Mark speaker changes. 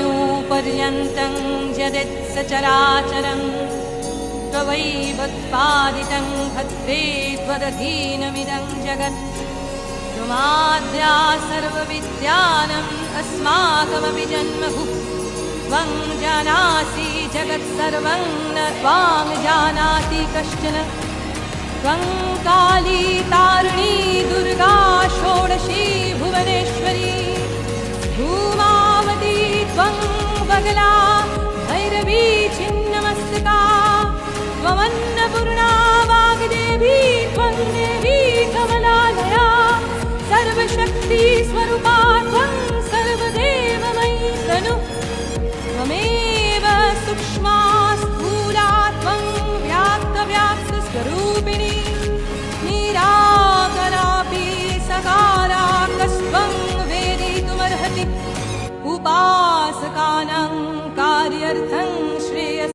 Speaker 1: आदाद्याणुपर्यन्तं यदित्सचराचरं त्ववैवोत्पादितं भद्रे त्वदधीनमिदं जगत् त्वमाद्या सर्वविद्यानम् अस्माकमपि जन्मभूः त्वं जानासि जगत्सर्वं न त्वां जानाति कश्चन त्वं काली तारिणी दुर्गा षोडशी भुवनेश्वरी धूमावती त्वं बगला भैरवी छिन्नमस्तका त्वमन्नपूर्णा वाग्देवी त्वं देवी कमलालया सर्वशक्तिस्वरूपा त्वं सर्वदेवमयी तनुः त्वमेव सूक्ष्मा स्थूला त्वं व्याक्तव्याक्तस्वरूपिणी निराकरापि सकाराकस्त्वं वेदितुमर्हति उपासकानां कार्यार्थं